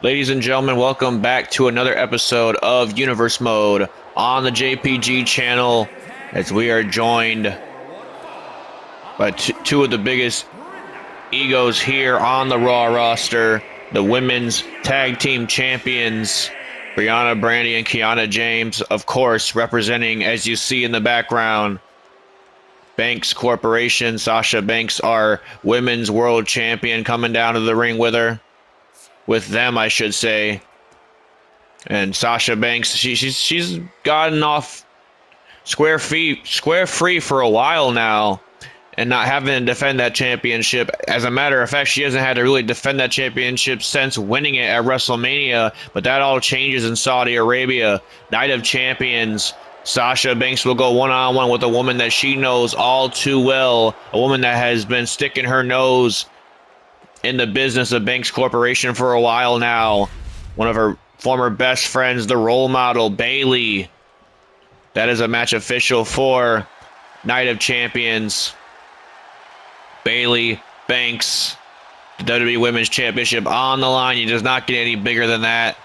Ladies and gentlemen, welcome back to another episode of Universe Mode on the JPG channel as we are joined by two of the biggest egos here on the Raw roster, the women's tag team champions, Brianna Brandy and Kiana James, of course, representing, as you see in the background, Banks Corporation. Sasha Banks, our women's world champion, coming down to the ring with her. With them, I should say. And Sasha Banks, she's gotten off square free for a while now, and not having to defend that championship. As a matter of fact, she hasn't had to really defend that championship since winning it at WrestleMania, but that all changes in Saudi Arabia. Night of Champions. Sasha Banks will go one-on-one with a woman that she knows all too well, a woman that has been sticking her nose in the business of Banks Corporation for a while now. One of her former best friends, the role model, Bayley. That is a match official for Night of Champions. Bayley, Banks, the WWE Women's Championship on the line. It does not get any bigger than that.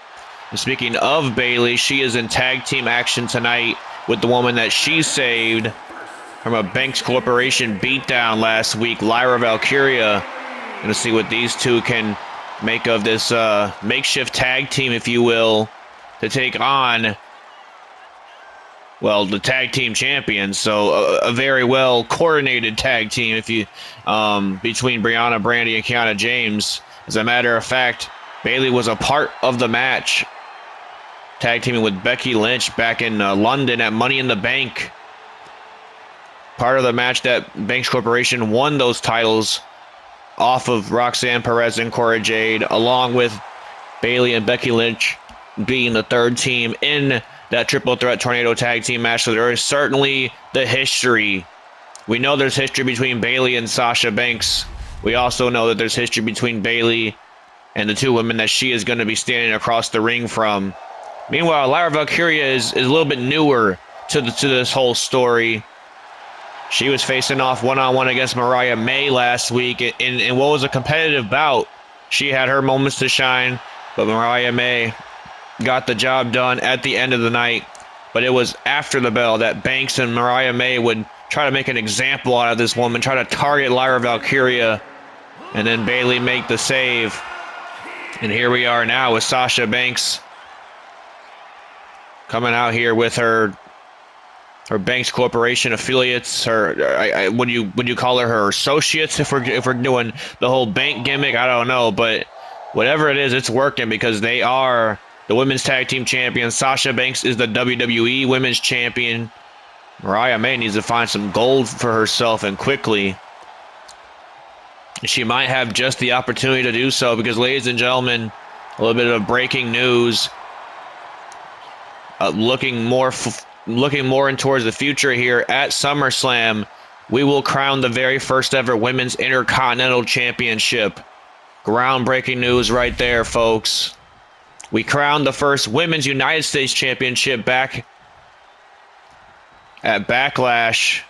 And speaking of Bayley, she is in tag team action tonight with the woman that she saved from a Banks Corporation beatdown last week, Lyra Valkyria. Going to see what these two can make of this makeshift tag team, if you will, to take on, well, the tag team champions. So a very well coordinated tag team, if you between Brianna Brandy and Kiana James. As a matter of fact, Bayley was a part of the match, tag teaming with Becky Lynch back in London at Money in the Bank. Part of the match that Banks Corporation won those titles off of Roxanne Perez and Cora Jade, along with Bayley and Becky Lynch being the third team in that triple threat tornado tag team match. So there is certainly the history. We know there's history between Bayley and Sasha Banks. We also know that there's history between Bayley and the two women that she is going to be standing across the ring from. Meanwhile, Lyra Valkyria is a little bit newer to this whole story. She was facing off one-on-one against Mariah May last week in what was a competitive bout. She had her moments to shine, but Mariah May got the job done at the end of the night. But it was after the bell that Banks and Mariah May would try to make an example out of this woman, try to target Lyra Valkyria, and then Bayley make the save. And here we are now with Sasha Banks coming out here with her Banks Corporation affiliates, her would you call her associates if we're doing the whole bank gimmick? I don't know, but whatever it is, it's working because they are the women's tag team champions. Sasha Banks is the WWE Women's Champion. Mariah May needs to find some gold for herself, and quickly. She might have just the opportunity to do so because, ladies and gentlemen, a little bit of breaking news. Looking more in towards the future here at SummerSlam, we will crown the very first ever Women's Intercontinental Championship. Groundbreaking news right there, folks. We crowned the first Women's United States Championship back at Backlash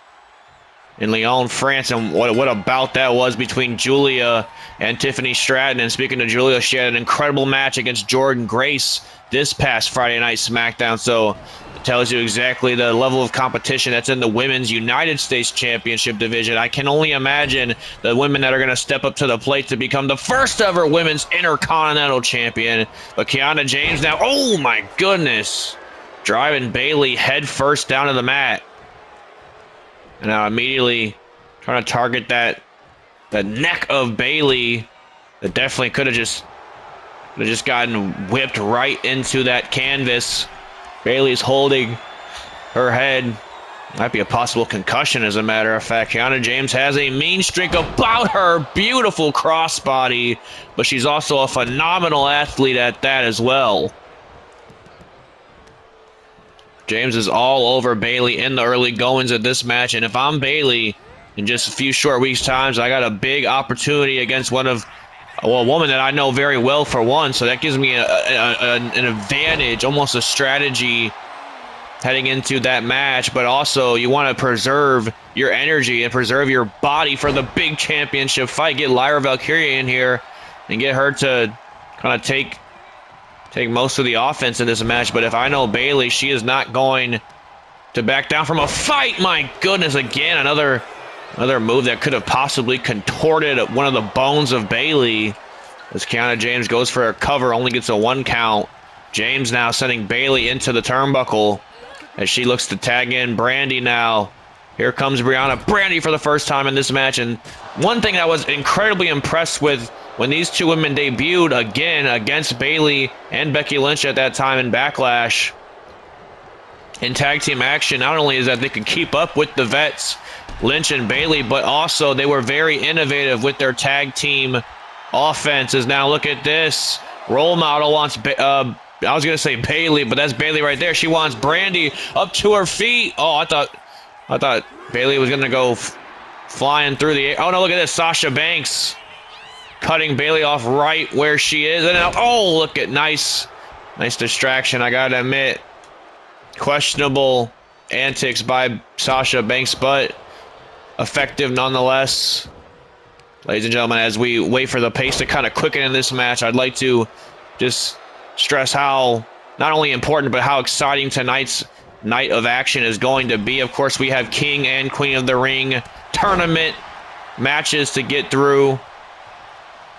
in Lyon, France, and what a bout that was between Julia and Tiffany Stratton. And speaking of Julia, she had an incredible match against Jordynne Grace this past Friday Night SmackDown, so it tells you exactly the level of competition that's in the Women's United States Championship division. I can only imagine the women that are going to step up to the plate to become the first ever Women's Intercontinental Champion. But Kiana James now, oh my goodness, driving Bayley head first down to the mat. And now immediately trying to target the neck of Bayley. That definitely could have just gotten whipped right into that canvas. Bayley's holding her head. Might be a possible concussion, as a matter of fact. Kiana James has a mean streak about her. Beautiful crossbody, but she's also a phenomenal athlete at that as well. James is all over Bayley in the early goings of this match, and if I'm Bayley, in just a few short weeks' times, I got a big opportunity against a woman that I know very well for one, so that gives me an advantage, almost a strategy heading into that match. But also, you want to preserve your energy and preserve your body for the big championship fight. Get Lyra Valkyria in here and get her to kind of take take most of the offense in this match. But if I know Bayley, she is not going to back down from a fight. My goodness, again, another move that could have possibly contorted one of the bones of Bayley. As Kiana James goes for a cover, only gets a 1 count. James now sending Bayley into the turnbuckle as she looks to tag in Brandy now. Here comes Brandy for the first time in this match. And one thing I was incredibly impressed with when these two women debuted again against Bayley and Becky Lynch at that time in Backlash in tag team action, not only is that they could keep up with the vets, Lynch and Bayley, but also they were very innovative with their tag team offenses. Now look at this. Role model wants, I was going to say Bayley, but that's Bayley right there. She wants Brandy up to her feet. Oh, I thought Bayley was going to go flying through the air. Oh, no, look at this. Sasha Banks cutting Bayley off right where she is. And now, oh, look at nice distraction, I got to admit. Questionable antics by Sasha Banks, but effective nonetheless. Ladies and gentlemen, as we wait for the pace to kind of quicken in this match, I'd like to just stress how not only important, but how exciting tonight's night of action is going to be. Of course, we have King and Queen of the Ring tournament matches to get through.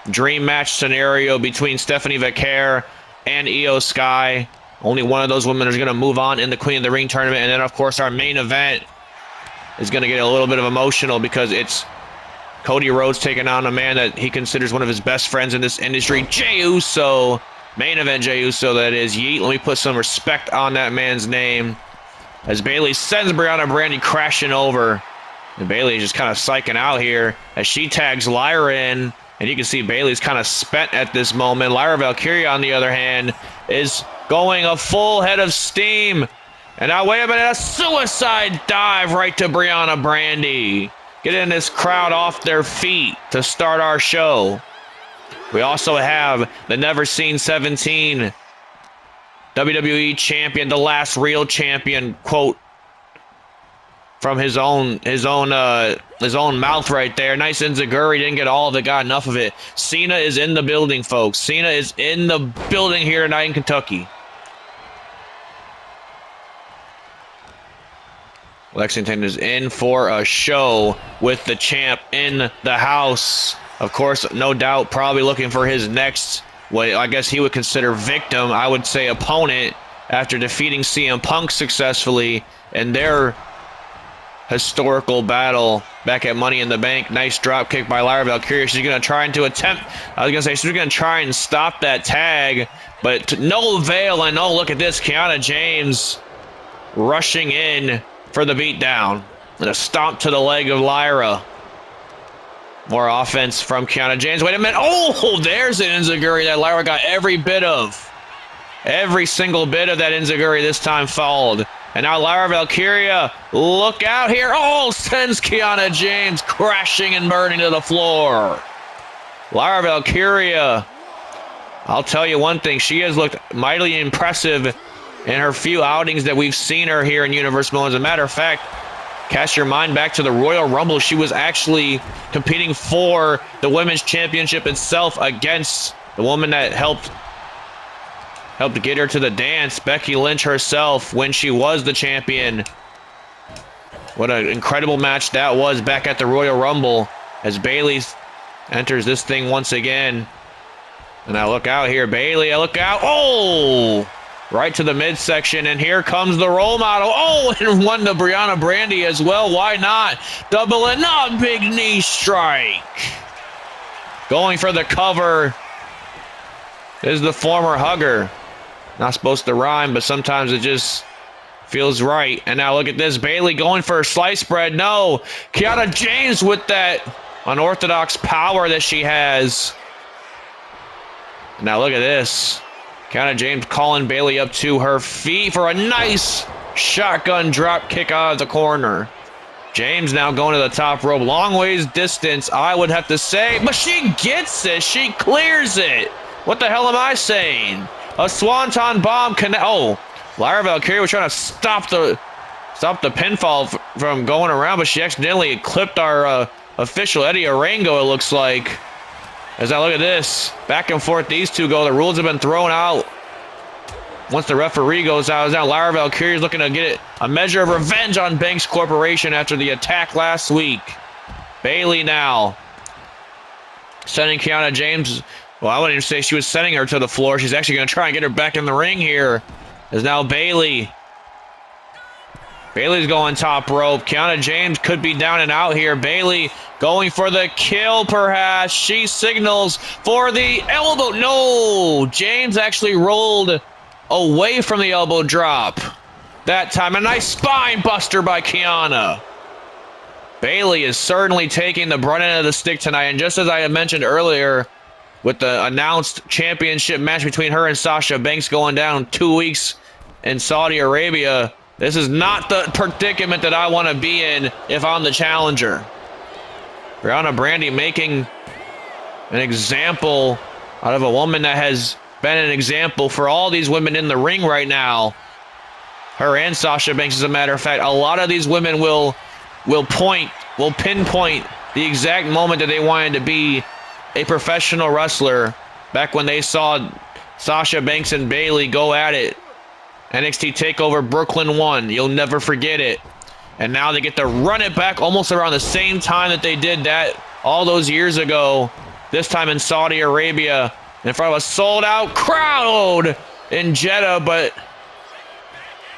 Dream match scenario between Stephanie Vaquer and Io Sky. Only one of those women is going to move on in the Queen of the Ring tournament. And then, of course, our main event is going to get a little bit of emotional because it's Cody Rhodes taking on a man that he considers one of his best friends in this industry, Jey Uso. Main event Jey Uso, that is. Yeet, let me put some respect on that man's name. As Bayley sends Brandy crashing over. And Bayley is just kind of psyching out here as she tags Lyra in. And you can see Bayley's kind of spent at this moment. Lyra Valkyria, on the other hand, is going a full head of steam. And now, wait a minute, a suicide dive right to Brandy. Getting this crowd off their feet to start our show. We also have the Never Seen 17 WWE champion, the last real champion, quote from his own mouth right there. Nice enziguri, didn't get all of it, got enough of it. Cena is in the building, folks. Cena is in the building here tonight in Kentucky. Lexington is in for a show with the champ in the house. Of course, no doubt, probably looking for his next, what I guess he would consider victim, I would say opponent, after defeating CM Punk successfully in their historical battle back at Money in the Bank. Nice drop kick by Lyra Valkyria. She's going to try she's going to try and stop that tag, but to no avail. And oh, look at this, Kiana James rushing in for the beatdown. And a stomp to the leg of Lyra. More offense from Kiana James. Wait a minute. Oh, there's an enziguri that Lyra got every single bit of that enziguri this time followed. And now Lyra Valkyria, look out here. Oh, sends Kiana James crashing and burning to the floor. Lyra Valkyria, I'll tell you one thing. She has looked mightily impressive in her few outings that we've seen her here in Universal. As a matter of fact, cast your mind back to the Royal Rumble. She was actually competing for the Women's Championship itself against the woman that helped get her to the dance, Becky Lynch herself, when she was the champion. What an incredible match that was back at the Royal Rumble as Bayley enters this thing once again. And now look out here, Bayley, look out. Oh! Right to the midsection, and here comes the role model. Oh, and one to Brandy as well. Why not? Double and not big knee strike. Going for the cover is the former hugger. Not supposed to rhyme, but sometimes it just feels right. And now look at this. Bayley going for a slice spread. No. Kiana James with that unorthodox power that she has. Now look at this. Kiana James calling Bayley up to her feet for a nice shotgun drop kick out of the corner. James now going to the top rope. Long ways distance, I would have to say. But she gets it. She clears it. What the hell am I saying? A swanton bomb connect. Oh, Lyra Valkyria was trying to stop the pinfall from going around, but she accidentally clipped our official Eddie Arango, it looks like. As I look at this, back and forth these two go. The rules have been thrown out once the referee goes out. Now Lyra Valkyrie is looking to get a measure of revenge on Banks Corporation after the attack last week. Bayley now sending Kiana James. Well, I wouldn't even say she was sending her to the floor. She's actually going to try and get her back in the ring here. Is now Bayley. Bayley's going top rope. Kiana James could be down and out here. Bayley going for the kill, perhaps. She signals for the elbow. No! James actually rolled away from the elbow drop that time. A nice spine buster by Kiana. Bayley is certainly taking the brunt end of the stick tonight. And just as I had mentioned earlier, with the announced championship match between her and Sasha Banks going down 2 weeks in Saudi Arabia, this is not the predicament that I want to be in if I'm the challenger. Brianna Brandy making an example out of a woman that has been an example for all these women in the ring right now. Her and Sasha Banks, as a matter of fact. A lot of these women will pinpoint the exact moment that they wanted to be a professional wrestler back when they saw Sasha Banks and Bayley go at it. NXT TakeOver Brooklyn 1. You'll never forget it. And now they get to run it back almost around the same time that they did that all those years ago. This time in Saudi Arabia in front of a sold-out crowd in Jeddah. But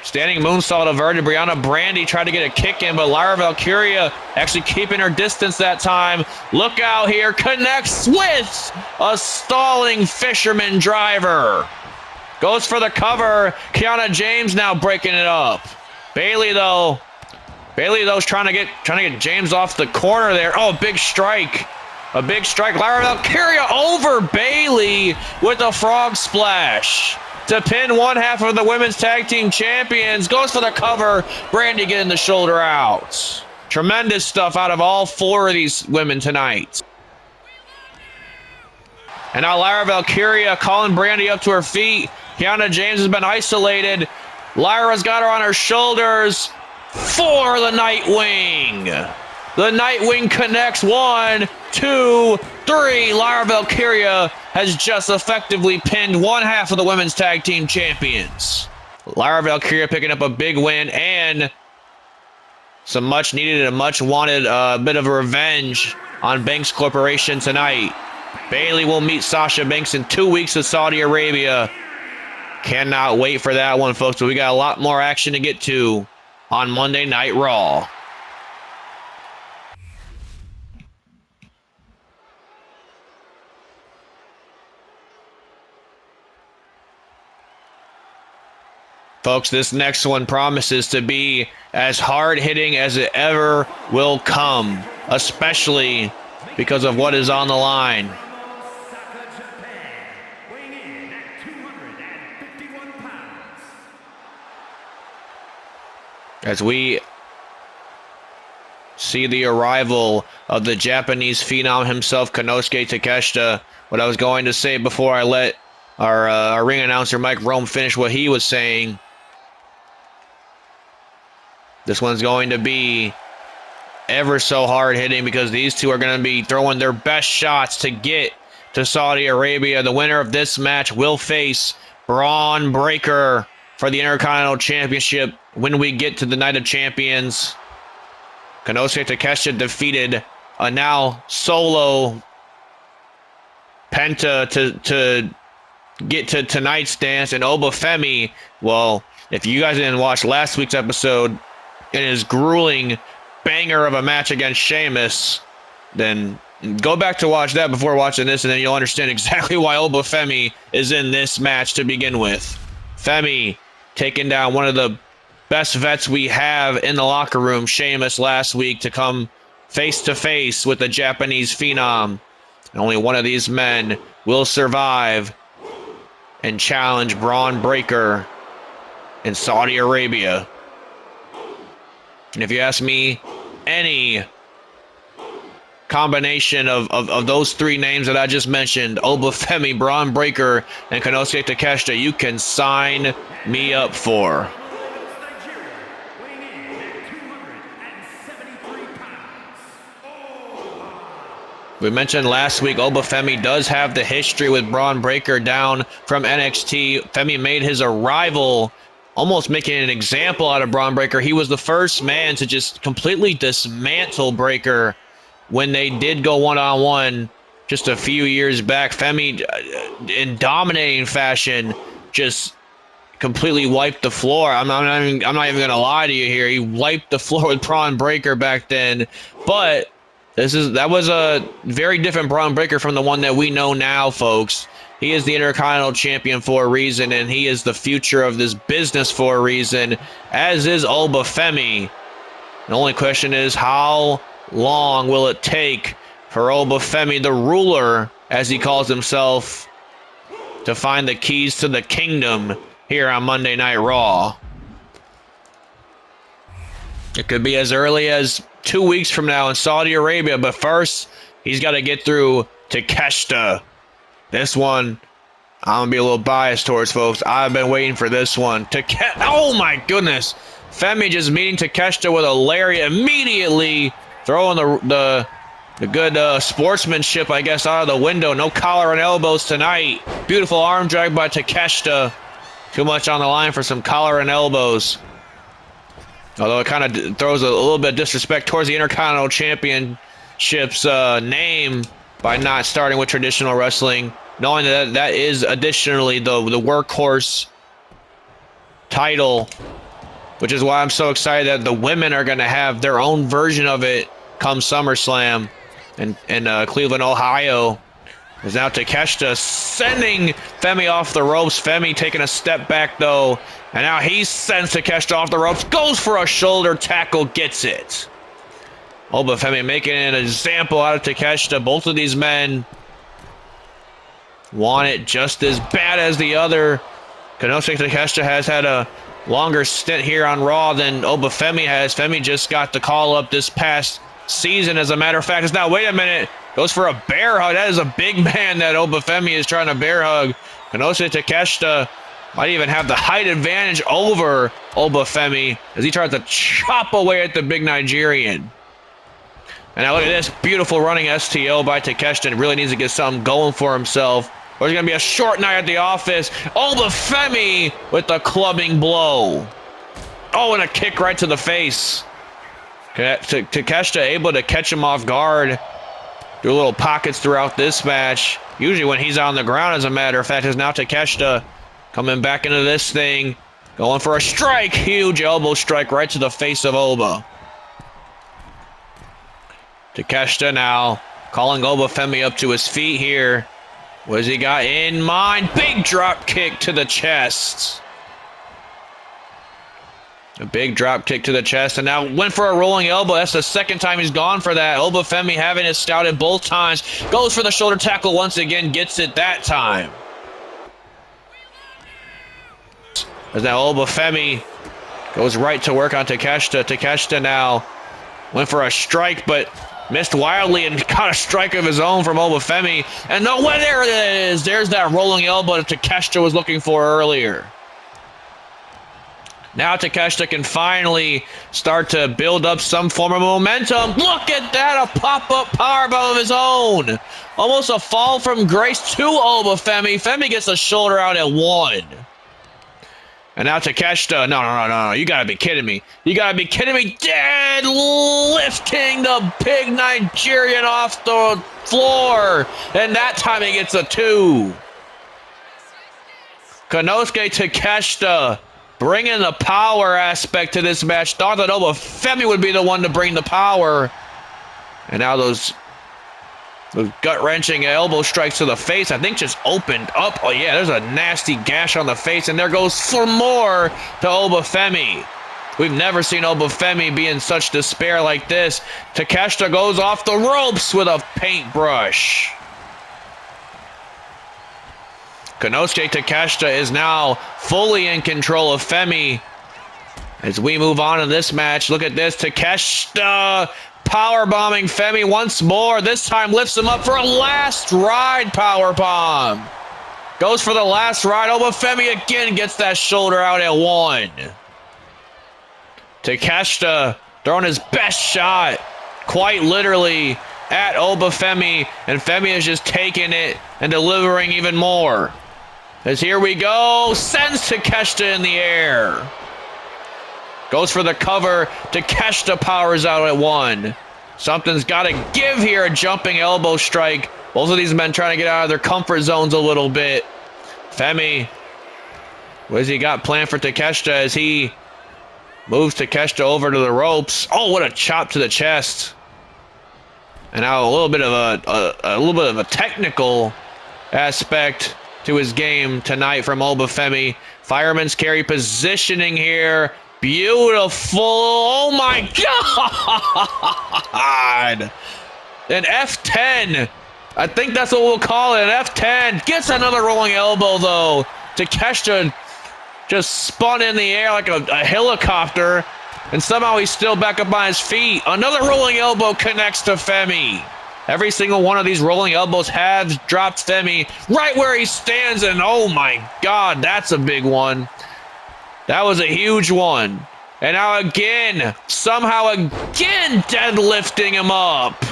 standing moonsault averted. Brianna Brandy tried to get a kick in, but Lyra Valkyrie actually keeping her distance that time. Look out here. Connects with a stalling fisherman driver. Goes for the cover. Kiana James now breaking it up. Bayley though's trying to get James off the corner there. Oh, big strike. A big strike. Lyra Valkyrie over Bayley with a frog splash to pin one half of the women's tag team champions. Goes for the cover. Brandy getting the shoulder out. Tremendous stuff out of all four of these women tonight. And now Lyra Valkyrie calling Brandy up to her feet. Kiana James has been isolated. Lyra's got her on her shoulders for the Nightwing. The Nightwing connects. 1, 2, 3. Lyra Valkyrie has just effectively pinned one half of the women's tag team champions. Lyra Valkyrie picking up a big win and some much needed and much wanted bit of revenge on Banks Corporation tonight. Bayley will meet Sasha Banks in 2 weeks in Saudi Arabia. Cannot wait for that one, folks. But we got a lot more action to get to on Monday Night Raw. Folks, this next one promises to be as hard-hitting as it ever will come, especially because of what is on the line. As we see the arrival of the Japanese phenom himself, Konosuke Takeshita. What I was going to say before I let our ring announcer Mike Rome finish what he was saying. This one's going to be ever so hard hitting because these two are going to be throwing their best shots to get to Saudi Arabia. The winner of this match will face Braun Breaker for the Intercontinental Championship when we get to the Night of Champions. Konosuke Takeshita defeated a now solo Penta to get to tonight's dance. And Oba Femi, well, if you guys didn't watch last week's episode, in his grueling banger of a match against Sheamus, then go back to watch that before watching this, and then you'll understand exactly why Oba Femi is in this match to begin with. Femi taking down one of the best vets we have in the locker room, Sheamus, last week to come face-to-face with the Japanese phenom. And only one of these men will survive and challenge Braun Breaker in Saudi Arabia. And if you ask me, any combination of those three names that I just mentioned, Oba Femi, Braun Breaker, and Konosuke Takeshita, you can sign me up for. We mentioned last week, Oba Femi does have the history with Braun Breaker down from NXT. Femi made his arrival, almost making an example out of Braun Breaker. He was the first man to just completely dismantle Breaker when they did go one-on-one just a few years back. Femi, in dominating fashion, just completely wiped the floor. I'm not even going to lie to you here. He wiped the floor with Braun Breaker back then, but that was a very different Braun Breaker from the one that we know now, folks. He is the Intercontinental Champion for a reason, and he is the future of this business for a reason, as is Oba Femi. The only question is, how long will it take for Oba Femi, the ruler, as he calls himself, to find the keys to the kingdom here on Monday Night Raw? It could be as early as 2 weeks from now in Saudi Arabia, but first, he's got to get through Takeshita. This one, I'm going to be a little biased towards, folks. I've been waiting for this one. Oh my goodness. Femi just meeting Takeshita with a lariat, immediately throwing the good sportsmanship, I guess, out of the window. No collar and elbows tonight. Beautiful arm drag by Takeshita. Too much on the line for some collar and elbows. Although it kind of throws a little bit of disrespect towards the Intercontinental Championship's name by not starting with traditional wrestling, knowing that that is additionally the workhorse title, which is why I'm so excited that the women are going to have their own version of it come SummerSlam in Cleveland, Ohio. Is now Takeshita sending Femi off the ropes. Femi taking a step back, though. And now he sends Takeshita off the ropes. Goes for a shoulder tackle. Gets it. Oba Femi making an example out of Takeshita. Both of these men want it just as bad as the other. Konosuke Takeshita has had a longer stint here on Raw than Oba Femi has. Femi just got the call up this past season, as a matter of fact. It's now, wait a minute. Goes for a bear hug. That is a big man that Oba Femi is trying to bear hug. Konosuke Takeshita might even have the height advantage over Oba Femi as he tries to chop away at the big Nigerian. And now look at this beautiful running STO by Takeshita. Really needs to get something going for himself, or it's going to be a short night at the office. Oba Femi with the clubbing blow. Oh, and a kick right to the face. Takeshita able to catch him off guard. Do little pockets throughout this match. Usually when he's on the ground, as a matter of fact, is now Takeshita coming back into this thing. Going for a strike. Huge elbow strike right to the face of Oba. Takeshita now calling Oba Femi up to his feet here. What has he got in mind? Big drop kick to the chest. A big drop kick to the chest, and now went for a rolling elbow. That's the second time he's gone for that. Oba Femi having it scouted both times. Goes for the shoulder tackle once again. Gets it that time. As now Oba Femi goes right to work on Takeshita. Takeshita now went for a strike, but missed wildly and got a strike of his own from Oba Femi. And no, there it is. There's that rolling elbow that Takeshita was looking for earlier. Now Takeshita can finally start to build up some form of momentum. Look at that, a pop-up powerbomb of his own. Almost a fall from grace to Oba Femi. Femi gets a shoulder out at 1. And now Takeshita, no, you gotta be kidding me. You gotta be kidding me. Dead lifting the big Nigerian off the floor. And that time he gets a 2. Konosuke Takeshita bringing the power aspect to this match. Thought that Oba Femi would be the one to bring the power. And now those gut-wrenching elbow strikes to the face, I think, just opened up. Oh, yeah, there's a nasty gash on the face. And there goes for more to Oba Femi. We've never seen Oba Femi be in such despair like this. Takeshita goes off the ropes with a paintbrush. Konosuke Takeshita is now fully in control of Femi. As we move on to this match, look at this. Takeshita powerbombing Femi once more. This time lifts him up for a last ride powerbomb. Goes for the last ride. Oba Femi again gets that shoulder out at 1. Takeshita throwing his best shot, quite literally, at Oba Femi, and Femi is just taking it and delivering even more. As here we go, sends Takeshita in the air. Goes for the cover, Takeshita powers out at 1. Something's got to give here, a jumping elbow strike. Both of these men trying to get out of their comfort zones a little bit. Femi, what has he got planned for Takeshita as he moves Takeshita over to the ropes? Oh, what a chop to the chest. And now a little bit of a technical aspect to his game tonight from Oba Femi. Fireman's carry positioning here. Beautiful. Oh my God. An F10. I think that's what we'll call it. An F10. Gets another rolling elbow though. Takeshita just spun in the air like a helicopter. And somehow he's still back up on his feet. Another rolling elbow connects to Femi. Every single one of these rolling elbows has dropped Femi right where he stands. And oh my God, that's a big one. That was a huge one. And now again, somehow again deadlifting him up.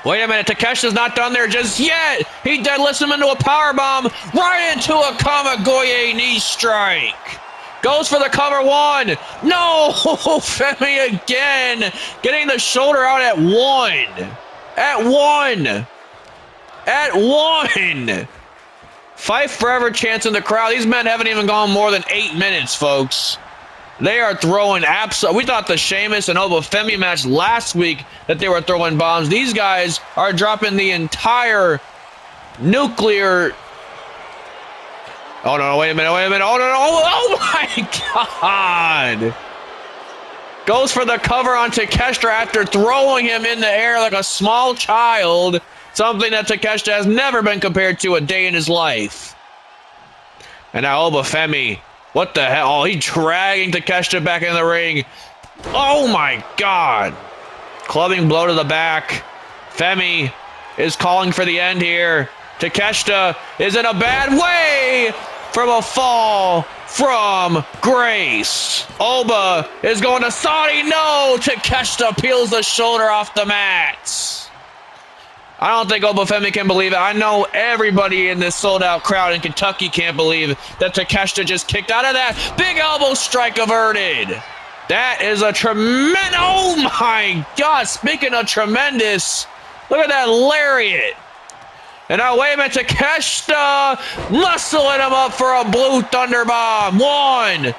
Wait a minute, Takeshita's not done there just yet. He deadlifts him into a powerbomb, right into a Kamigoye knee strike. Goes for the cover 1. No, Femi again. Getting the shoulder out at 1. At 1. At 1. Fight forever chants in the crowd. These men haven't even gone more than 8 minutes, folks. They are throwing we thought the Sheamus and Oba Femi match last week that they were throwing bombs. These guys are dropping the entire nuclear. Oh no, wait a minute. Oh no, oh my God. Goes for the cover on Takeshita after throwing him in the air like a small child. Something that Takeshita has never been compared to a day in his life. And now Oba Femi. What the hell? Oh, he's dragging Takeshita back in the ring. Oh my God. Clubbing blow to the back. Femi is calling for the end here. Takeshita is in a bad way from a fall from grace. Oba is going to Saudi. No, Takeshita peels the shoulder off the mat. I don't think Oba Femi can believe it. I know everybody in this sold-out crowd in Kentucky can't believe that Takeshita just kicked out of that. Big elbow strike averted. That is a tremendous... Oh my God, speaking of tremendous, look at that lariat. And now, wait a minute, Takeshita muscling him up for a blue thunder bomb. 1, 2,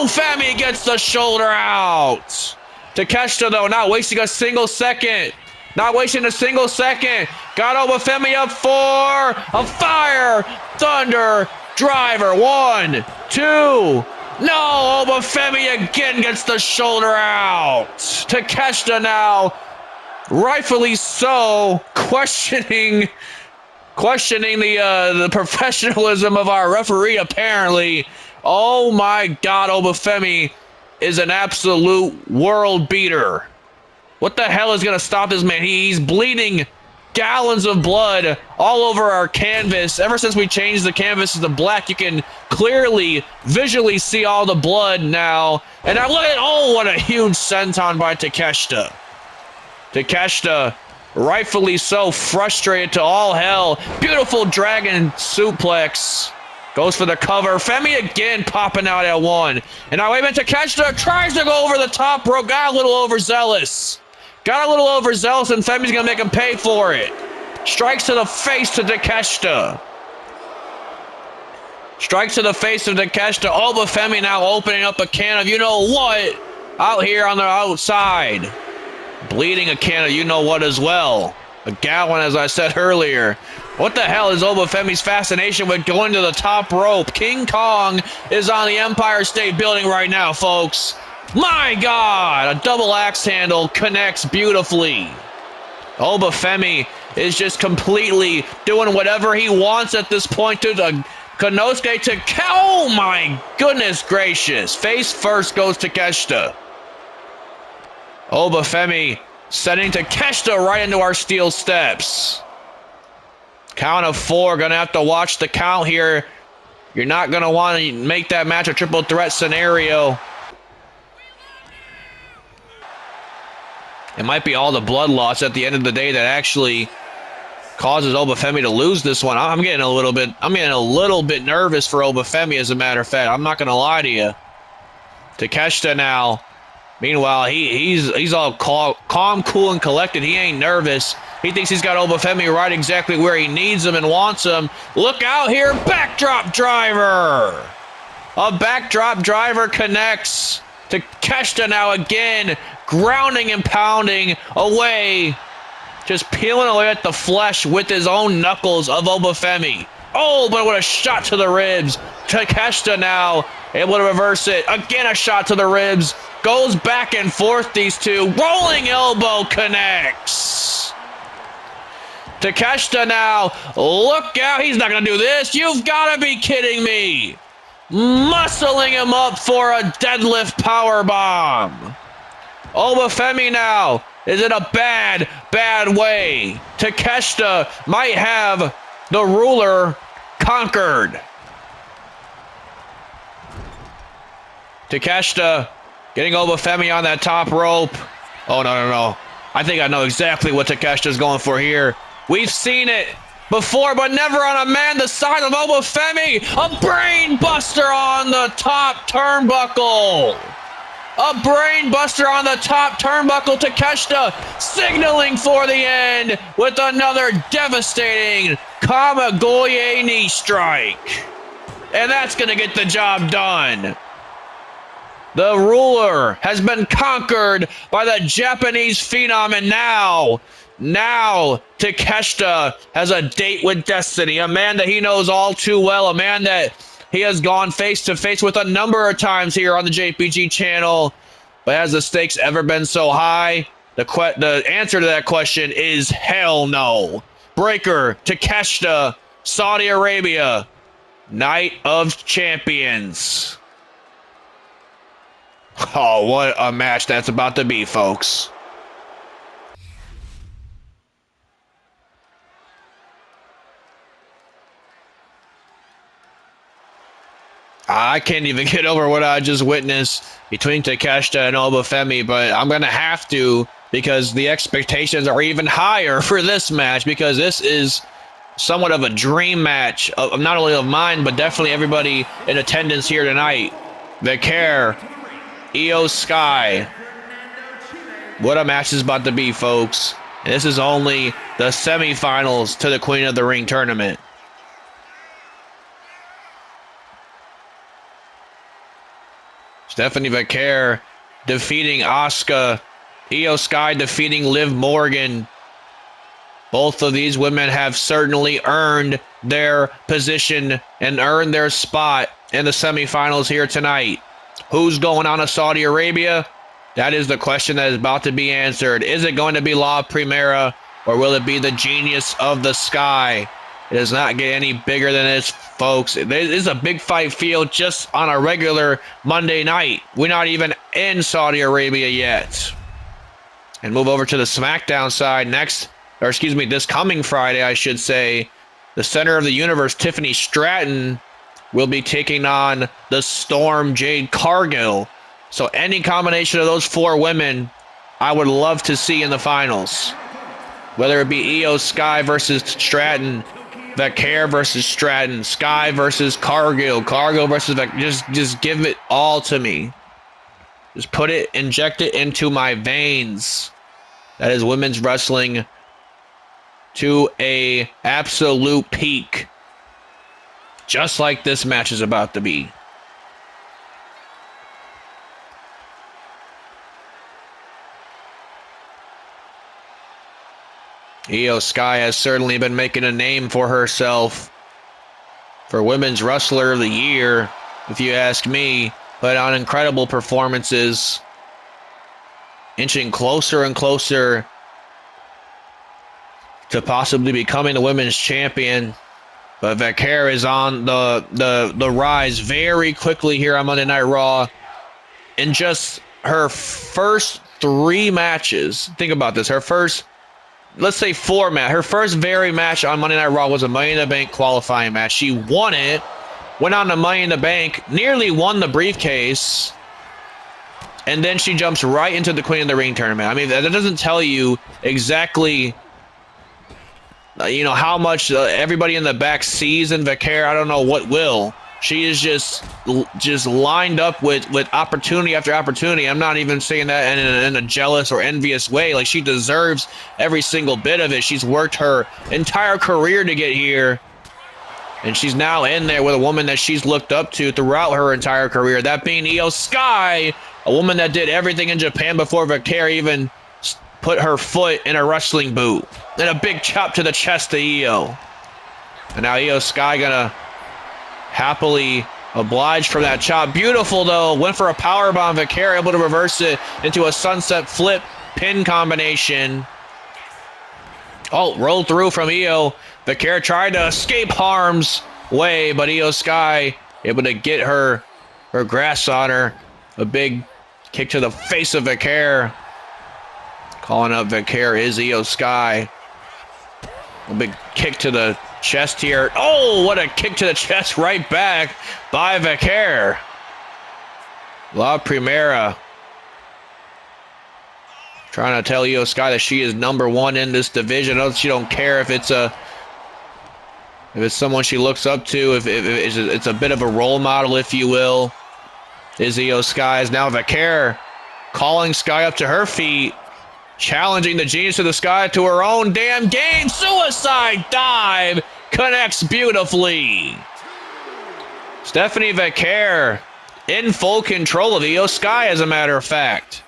Femi gets the shoulder out. Takeshita, though, not wasting a single second. Not wasting a single second. Got Oba Femi up for a fire thunder driver. 1, 2. No, Oba Femi again gets the shoulder out. Takeshita now, rightfully so, questioning the professionalism of our referee, apparently. Oh my God, Oba Femi is an absolute world beater. What the hell is going to stop this man? He's bleeding gallons of blood all over our canvas. Ever since we changed the canvas to black, you can clearly, visually see all the blood now. And now look at, oh, what a huge senton by Takeshita. Takeshita, rightfully so, frustrated to all hell. Beautiful dragon suplex. Goes for the cover. Femi again popping out at 1. And now wait a minute, Takeshita tries to go over the top rope. Got a little overzealous. Got a little overzealous, and Femi's going to make him pay for it. Strikes to the face to Takeshita. Strikes to the face of Takeshita. Oba Femi now opening up a can of you-know-what out here on the outside. Bleeding a can of you-know-what as well. A gallon, as I said earlier. What the hell is Oba Femi's fascination with going to the top rope? King Kong is on the Empire State Building right now, folks. My God, a double axe handle connects beautifully. Oba Femi is just completely doing whatever he wants at this point to the Konosuke to... Oh my goodness gracious. Face first goes to Takeshita. Oba Femi sending Takeshita right into our steel steps. Count of 4, gonna have to watch the count here. You're not gonna want to make that match a triple threat scenario. It might be all the blood loss at the end of the day that actually causes Oba Femi to lose this one. I'm getting a little bit nervous for Oba Femi, as a matter of fact. I'm not gonna lie to you. Takeshita now. Meanwhile, he's all calm, cool, and collected. He ain't nervous. He thinks he's got Oba Femi right exactly where he needs him and wants him. Look out here, backdrop driver. A backdrop driver connects. Takeshita now again, grounding and pounding away. Just peeling away at the flesh with his own knuckles of Oba Femi. Oh, but what a shot to the ribs. Takeshita now able to reverse it. Again, a shot to the ribs. Goes back and forth, these two. Rolling elbow connects. Takeshita now. Look out. He's not going to do this. You've got to be kidding me. Muscling him up for a deadlift powerbomb. Oba Femi now is in a bad way. Takeshita might have the ruler conquered. Takeshita getting Oba Femi on that top rope. Oh, no. I think I know exactly what Takeshita's going for here. We've seen it before, but never on a man the size of Oba Femi. A brain buster on the top turnbuckle. A brain buster on the top turnbuckle. Takeshita signaling for the end with another devastating Kamigoye knee strike. And that's going to get the job done. The ruler has been conquered by the Japanese phenom, and now Takeshita has a date with destiny, a man that he knows all too well, a man that he has gone face to face with a number of times here on the JPG channel. But has the stakes ever been so high? The answer to that question is hell no. Breaker, Takeshita, Saudi Arabia, Night of Champions. Oh, what a match that's about to be, folks. I can't even get over what I just witnessed between Takeshita and Oba Femi, but I'm going to have to, because the expectations are even higher for this match, because this is somewhat of a dream match, of not only of mine, but definitely everybody in attendance here tonight. Vaquer, Io Sky. What a match is about to be, folks. And this is only the semifinals to the Queen of the Ring tournament. Stephanie Vaquer defeating Asuka. Io Sky defeating Liv Morgan. Both of these women have certainly earned their position and earned their spot in the semifinals here tonight. Who's going on to Saudi Arabia? That is the question that is about to be answered. Is it going to be La Primera, or will it be the Genius of the Sky? It does not get any bigger than this, folks. It is a big fight field just on a regular Monday night. We're not even in Saudi Arabia yet. And move over to the SmackDown side next, or excuse me, this coming Friday, I should say. The center of the universe, Tiffany Stratton, will be taking on the Storm Jade Cargill. So any combination of those four women, I would love to see in the finals. Whether it be Io Sky versus Stratton, Vaquer versus Stratton, Sky versus Cargill, Cargill versus Vaquer. Just give it all to me. Just put it, inject it into my veins. That is women's wrestling to a absolute peak. Just like this match is about to be. Io Sky has certainly been making a name for herself for Women's Wrestler of the Year, if you ask me. Put on incredible performances, inching closer and closer to possibly becoming the women's champion. But Vaquer is on the rise very quickly here on Monday Night Raw. In just her first 3 matches, think about this, her first, let's say 4 match. Her first very match on Monday Night Raw was a Money in the Bank qualifying match. She won it, went on to Money in the Bank, nearly won the briefcase, And then she jumps right into the Queen of the Ring tournament. I mean, that doesn't tell you exactly, you know, how much everybody in the back sees in Vaquer. I don't know what will. She is just lined up with opportunity after opportunity. I'm not even saying that in a jealous or envious way. Like, she deserves every single bit of it. She's worked her entire career to get here. And she's now in there with a woman that she's looked up to throughout her entire career. That being Io Sky, a woman that did everything in Japan before Vaquer even put her foot in a wrestling boot. And a big chop to the chest to Io. And now Io Sky gonna happily oblige for that chop. Beautiful, though. Went for a powerbomb. Vaquer able to reverse it into a sunset flip pin combination. Oh, rolled through from Io. Vaquer tried to escape harm's way, but Io Sky able to get her grasp on her. A big kick to the face of Vaquer. Calling up Vaquer is Io Sky. A big kick to the chest here. Oh, what a kick to the chest right back by Vaquer. La Primera. Trying to tell Io Sky that she is #1 in this division. She don't care if it's someone she looks up to, if it's a bit of a role model, if you will. Is Io Sky. Now Vaquer calling Sky up to her feet. Challenging the Genius of the Sky to her own damn game. Suicide dive connects beautifully. Stephanie Vaquer in full control of Io Sky, as a matter of fact.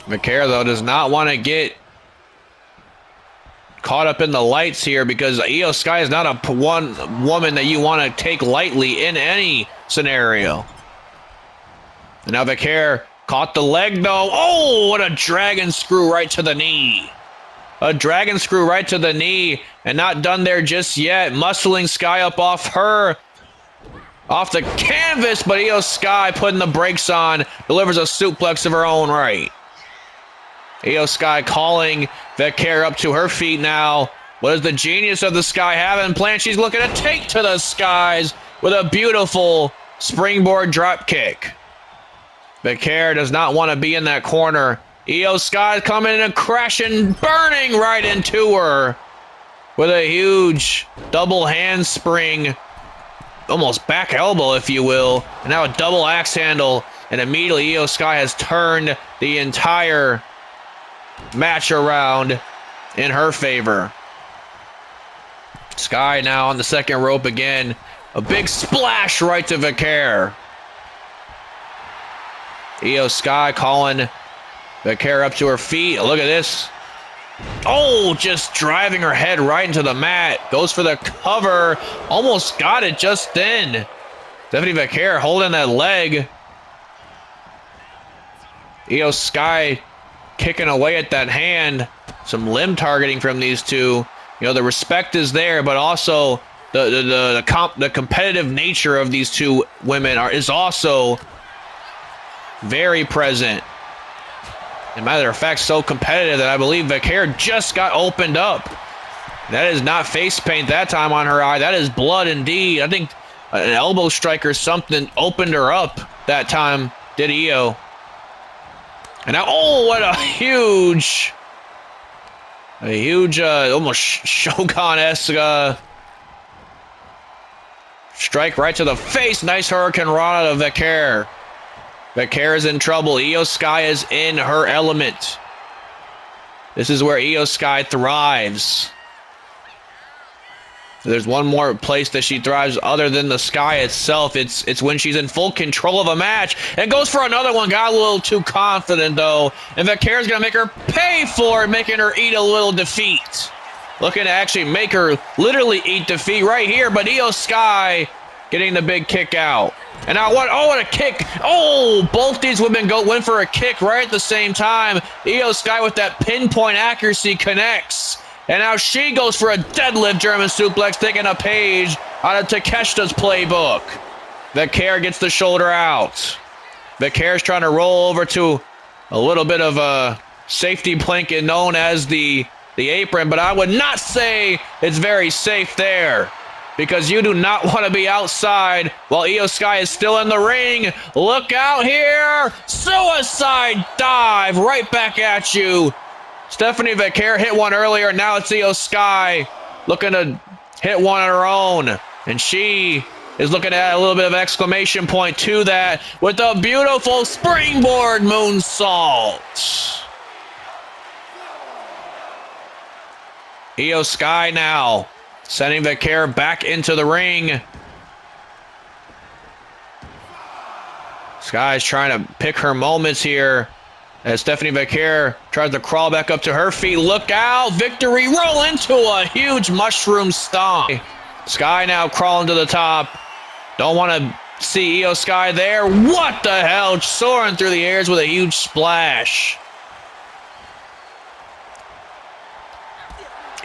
Vaquer, though, does not want to get caught up in the lights here, because Io Sky is not a one woman that you want to take lightly in any scenario. And now Vaquer caught the leg, though. Oh, what a dragon screw right to the knee. A dragon screw right to the knee, and not done there just yet. Muscling Sky up off the canvas, but Io Sky putting the brakes on, delivers a suplex of her own right. Io Sky calling Vaquer up to her feet now. What does the Genius of the Sky have in plan? She's looking to take to the skies with a beautiful springboard drop kick. Vaquer does not want to be in that corner. Io Sky coming in and crashing, burning right into her with a huge double handspring, almost back elbow, if you will. And now a double axe handle, and immediately Io Sky has turned the entire match around in her favor. Sky now on the second rope again. A big splash right to Vaquer. Io Sky calling Vaquer up to her feet. Look at this. Oh, just driving her head right into the mat. Goes for the cover. Almost got it just then. Stephanie Vaquer holding that leg. Io Sky kicking away at that hand. Some limb targeting from these two. You know, the respect is there, but also the competitive nature of these two women is also very present. As a matter of fact, so competitive that I believe Vaquer just got opened up. That is not face paint that time on her eye. That is blood indeed. I think an elbow strike or something opened her up that time, did Io. And now, oh, what a huge, almost Shogun-esque strike right to the face. Nice Hurricane Rana to Vaquer. Vaquer is in trouble. Io Sky is in her element. This is where Io Sky thrives. There's one more place that she thrives other than the sky itself. It's when she's in full control of a match. And goes for another one. Got a little too confident, though. And Vaquer's going to make her pay for it, making her eat a little defeat. Looking to actually make her literally eat defeat right here. But Io Sky getting the big kick out. And now what? Oh, what a kick. Oh, both these women went for a kick right at the same time. Io Sky with that pinpoint accuracy connects. And now she goes for a deadlift German suplex, taking a page out of Takeshita's playbook. Vaquer gets the shoulder out. Vaquer's trying to roll over to a little bit of a safety blanket known as the apron, but I would not say it's very safe there. because you do not want to be outside while Io Sky is still in the ring. Look out here. Suicide dive right back at you. Stephanie Vaquer hit one earlier. Now it's Io Sky looking to hit one on her own. And she is looking to add a little bit of exclamation point to that with a beautiful springboard moonsault. Io Sky now sending Vaquer back into the ring. Sky's trying to pick her moments here as Stephanie Vaquer tries to crawl back up to her feet. Look out! Victory roll into a huge mushroom stomp. Sky now crawling to the top. Don't want to see Io Sky there. What the hell? Soaring through the airs with a huge splash.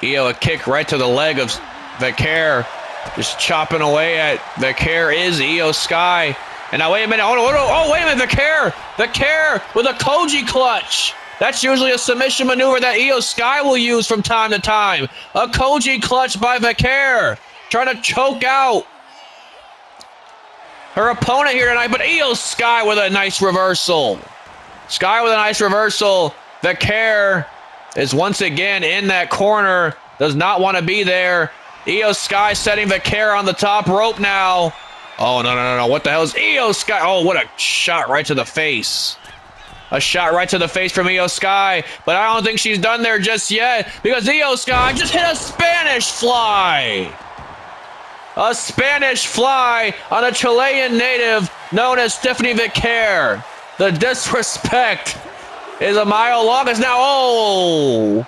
Io a kick right to the leg of Vaquer. Just chopping away at Vaquer is Io Sky. And now wait a minute. Oh wait a minute. Vaquer with a Koji clutch. That's usually a submission maneuver that Io Sky will use from time to time. A Koji clutch by Vaquer. Trying to choke out her opponent here tonight. But Io Sky with a nice reversal. Sky with a nice reversal. Vaquer is once again in that corner. Does not want to be there. Io Sky setting Vaquer on the top rope now. Oh, no. What the hell is Io Sky? Oh, what a shot right to the face. A shot right to the face from Io Sky. But I don't think she's done there just yet because Io Sky just hit a Spanish fly. A Spanish fly on a Chilean native known as Stephanie Vaquer. The disrespect is a mile long. It's now,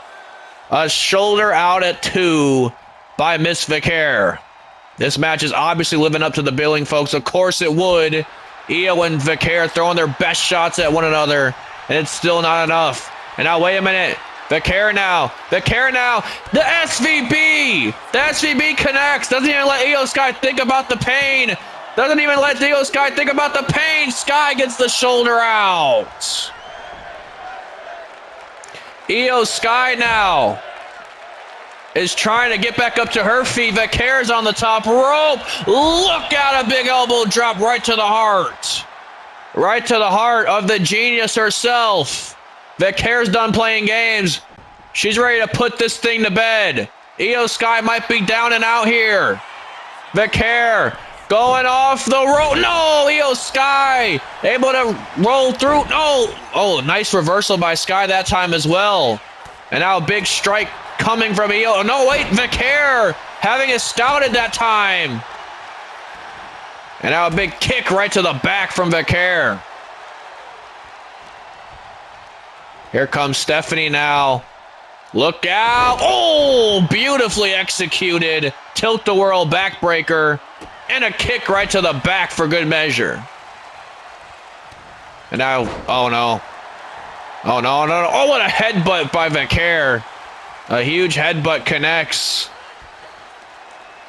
a shoulder out at 2 by Miss Vaquer. This match is obviously living up to the billing, folks. Of course it would. Io and Vaquer throwing their best shots at one another, and it's still not enough. And now, wait a minute. Vaquer now. The SVB. The SVB connects. Doesn't even let Io Sky think about the pain. Doesn't even let Io Sky think about the pain. Sky gets the shoulder out. Io Sky now is trying to get back up to her feet. Vaquer's on the top rope. Look out, a big elbow drop right to the heart. Right to the heart of the genius herself. Vaquer's done playing games. She's ready to put this thing to bed. Io Sky might be down and out here. Vaquer going off the rope. No, Io Sky able to roll through. No. Oh, nice reversal by Sky that time as well. And now a big strike coming from Io. No, wait, Vaquer having it scouted that time. And now a big kick right to the back from Vaquer. Here comes Stephanie now. Look out. Oh, beautifully executed. Tilt-a-whirl backbreaker. And a kick right to the back for good measure. And now, oh no. Oh no. Oh, what a headbutt by Vaquer. A huge headbutt connects.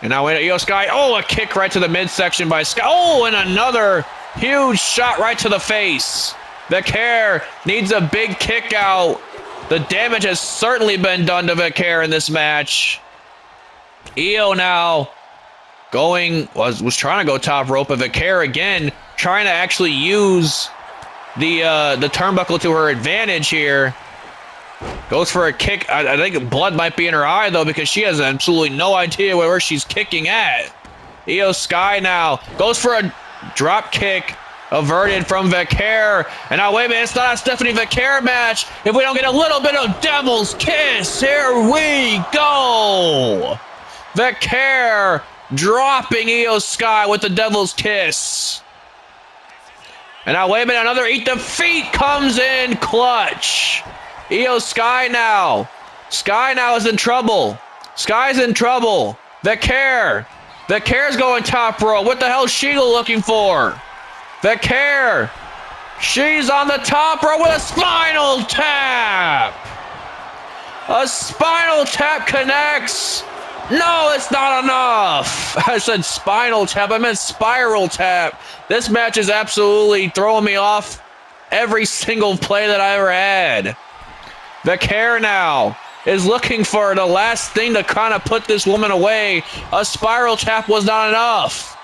And now Io Sky. Oh, a kick right to the midsection by Sky. Oh, and another huge shot right to the face. Vaquer needs a big kick out. The damage has certainly been done to Vaquer in this match. Io now was trying to go top rope, but Vaquer again trying to actually use the turnbuckle to her advantage here. Goes for a kick. I think blood might be in her eye though because she has absolutely no idea where she's kicking at. Io Sky now goes for a drop kick. Averted from Vaquer. And now, wait a minute, it's not a Stephanie Vaquer match if we don't get a little bit of Devil's Kiss. Here we go. Vaquer dropping Io Sky with the Devil's Kiss. And now, wait a minute, another Eat the Feet comes in clutch. Io Sky now. Sky now is in trouble. Sky's in trouble. Vaquer's going top rope. What the hell is Sheila looking for? Vaquer, she's on the top rope with a spinal tap. A spinal tap connects. No, it's not enough. I said spinal tap. I meant spiral tap. This match is absolutely throwing me off every single play that I ever had. Vaquer now is looking for the last thing to kind of put this woman away. A spiral tap was not enough.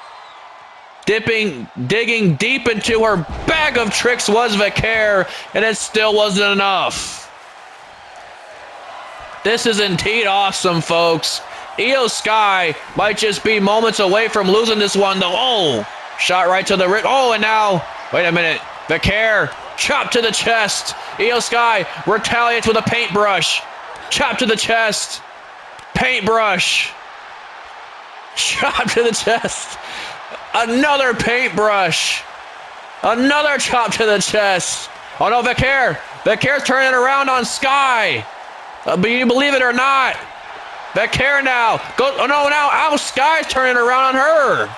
Digging deep into her bag of tricks was Vaquer, and it still wasn't enough. This is indeed awesome, folks. Io Sky might just be moments away from losing this one, though. Oh, shot right to the wrist. Oh, and now, wait a minute. Vaquer, chop to the chest. Io Sky retaliates with a paintbrush. Chop to the chest. Paintbrush. Chop to the chest. Another paintbrush. Another chop to the chest. Oh no, Vaquer. Vaquer's turning around on Sky. But you believe it or not, Vaquer now. Oh no, now Sky's turning around on her.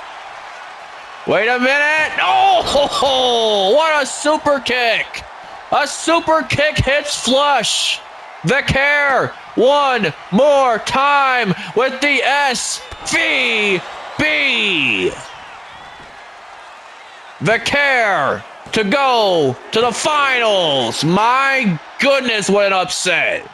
Wait a minute. Oh, what a super kick. A super kick hits flush. Vaquer one more time with the SVB. Vaquer to go to the finals. My goodness, what an upset.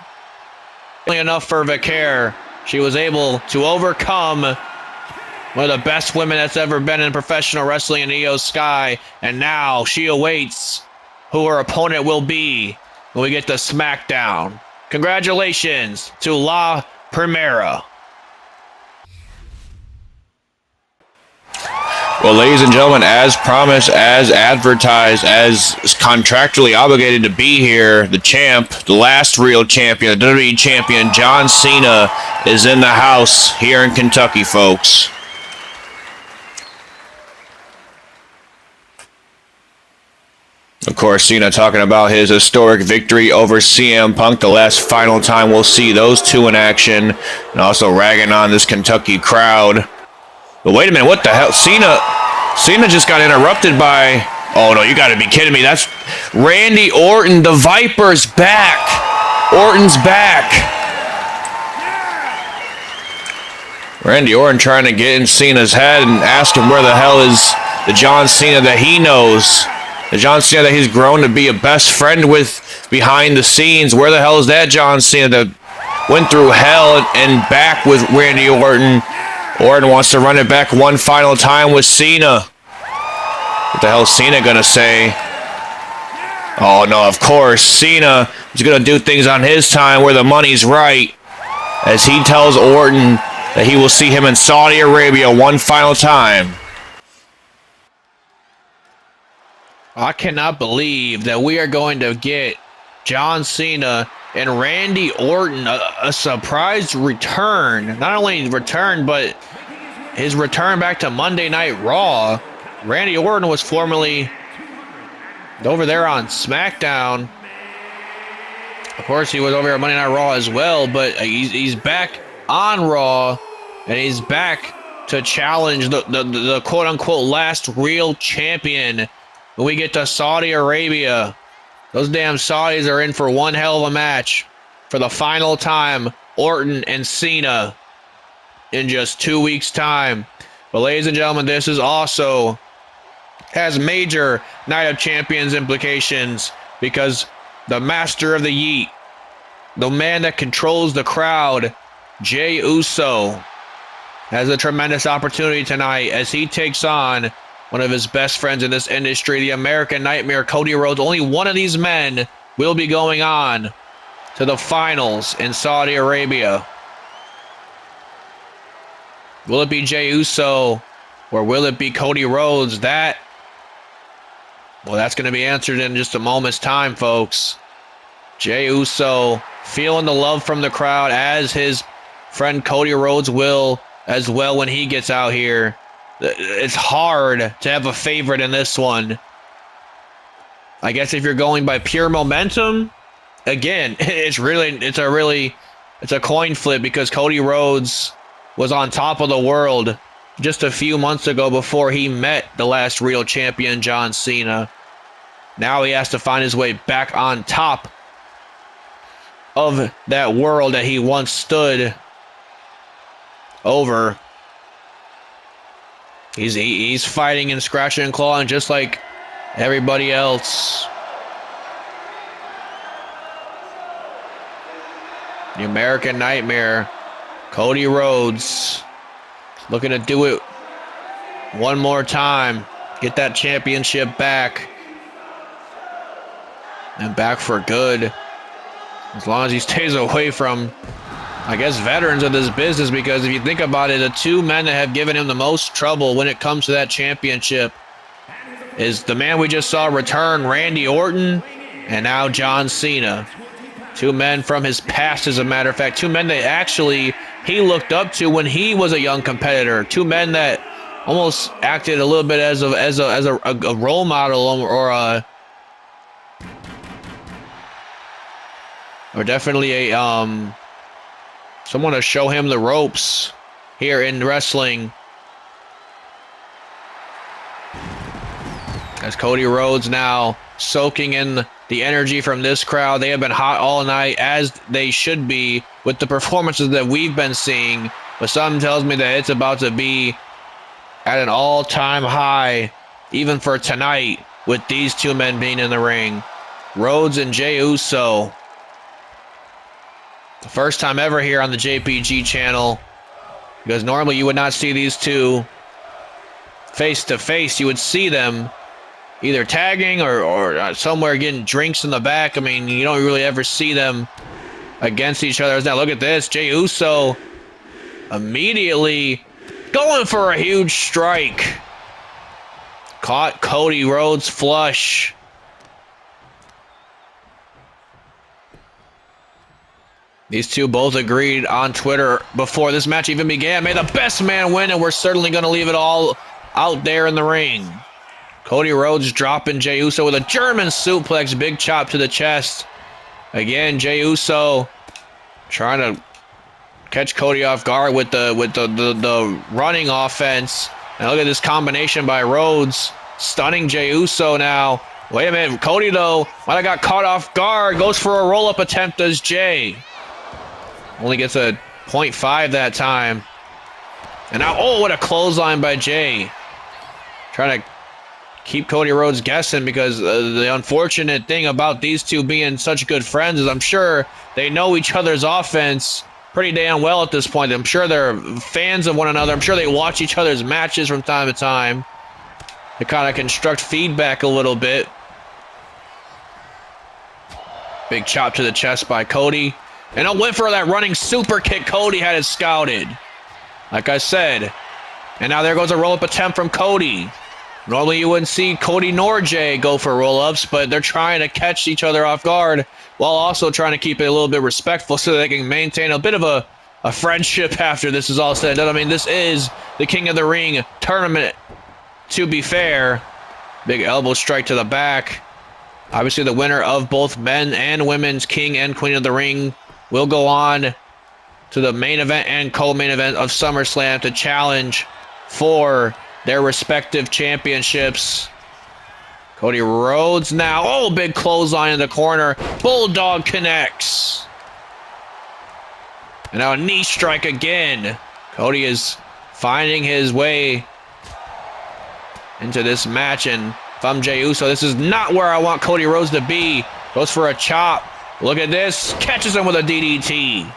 Enough for Vaquer. She was able to overcome one of the best women that's ever been in professional wrestling in Io Sky, and now she awaits who her opponent will be when we get to SmackDown. Congratulations to La Primera. Well, ladies and gentlemen, as promised, as advertised, as contractually obligated to be here, the champ, the last real champion, the WWE champion, John Cena, is in the house here in Kentucky, folks. Of course, Cena talking about his historic victory over CM Punk, the last final time we'll see those two in action, and also ragging on this Kentucky crowd. But wait a minute, what the hell? Cena just got interrupted by... Oh, no, you got to be kidding me. That's Randy Orton. The Viper's back. Orton's back. Randy Orton trying to get in Cena's head and ask him where the hell is the John Cena that he knows. The John Cena that he's grown to be a best friend with behind the scenes. Where the hell is that John Cena that went through hell and back with Randy Orton? Orton wants to run it back one final time with Cena. What the hell is Cena gonna say? Oh no, of course, Cena is gonna do things on his time where the money's right, as he tells Orton that he will see him in Saudi Arabia one final time. I cannot believe that we are going to get John Cena and Randy Orton a surprise return. Not only return, but his return back to Monday Night Raw. Randy Orton was formerly over there on SmackDown. Of course, he was over here on Monday Night Raw as well, but he's back on Raw, and he's back to challenge the quote-unquote last real champion when we get to Saudi Arabia. Those damn Saudis are in for one hell of a match for the final time. Orton and Cena in just 2 weeks' time. But ladies and gentlemen, this is also has major Night of Champions implications, because the master of the Yeet, the man that controls the crowd, Jey Uso, has a tremendous opportunity tonight as he takes on one of his best friends in this industry, the American Nightmare, Cody Rhodes. Only one of these men will be going on to the finals in Saudi Arabia. Will it be Jey Uso or will it be Cody Rhodes? That's going to be answered in just a moment's time, folks. Jey Uso feeling the love from the crowd, as his friend Cody Rhodes will as well when he gets out here. It's hard to have a favorite in this one. I guess if you're going by pure momentum, again, it's a coin flip, because Cody Rhodes was on top of the world just a few months ago before he met the last real champion, John Cena. Now he has to find his way back on top of that world that he once stood over. He's fighting and scratching and clawing just like everybody else. The American Nightmare, Cody Rhodes, looking to do it one more time. Get that championship back. And back for good. As long as he stays away from, I guess, veterans of this business, because if you think about it, the two men that have given him the most trouble when it comes to that championship is the man we just saw return, Randy Orton, and now John Cena. Two men from his past, as a matter of fact. Two men that actually he looked up to when he was a young competitor. Two men that almost acted a little bit as a role model or definitely a someone to show him the ropes here in wrestling. As Cody Rhodes now soaking in the energy from this crowd. They have been hot all night, as they should be, with the performances that we've been seeing. But something tells me that it's about to be at an all-time high, even for tonight, with these two men being in the ring. Rhodes and Jey Uso. The first time ever here on the JPG channel, because normally you would not see these two face to face. You would see them either tagging or somewhere getting drinks in the back. I mean, you don't really ever see them against each other. Now look at this. Jey Uso immediately going for a huge strike. Caught Cody Rhodes flush. These two both agreed on Twitter before this match even began. May the best man win, and we're certainly going to leave it all out there in the ring. Cody Rhodes dropping Jey Uso with a German suplex, big chop to the chest. Again, Jey Uso trying to catch Cody off guard with the running offense. And look at this combination by Rhodes, stunning Jey Uso now. Wait a minute, Cody though might have got caught off guard. Goes for a roll-up attempt as Jey. Only gets a 0.5 that time. And now, oh, what a clothesline by Jey. Trying to keep Cody Rhodes guessing, because the unfortunate thing about these two being such good friends is I'm sure they know each other's offense pretty damn well at this point. I'm sure they're fans of one another. I'm sure they watch each other's matches from time to time to kind of construct feedback a little bit. Big chop to the chest by Cody. And I went for that running super kick. Cody had it scouted, like I said. And now there goes a roll-up attempt from Cody. Normally you wouldn't see Cody nor Jey go for roll-ups, but they're trying to catch each other off guard while also trying to keep it a little bit respectful so they can maintain a bit of a friendship after this is all said and done. I mean, this is the King of the Ring tournament, to be fair. Big elbow strike to the back. Obviously the winner of both men and women's King and Queen of the Ring will go on to the main event and co-main event of SummerSlam to challenge for their respective championships. Cody Rhodes now. Oh, big clothesline in the corner. Bulldog connects. And now a knee strike again. Cody is finding his way into this match. And if I'm Jey Uso, this is not where I want Cody Rhodes to be. Goes for a chop. Look at this. Catches him with a DDT.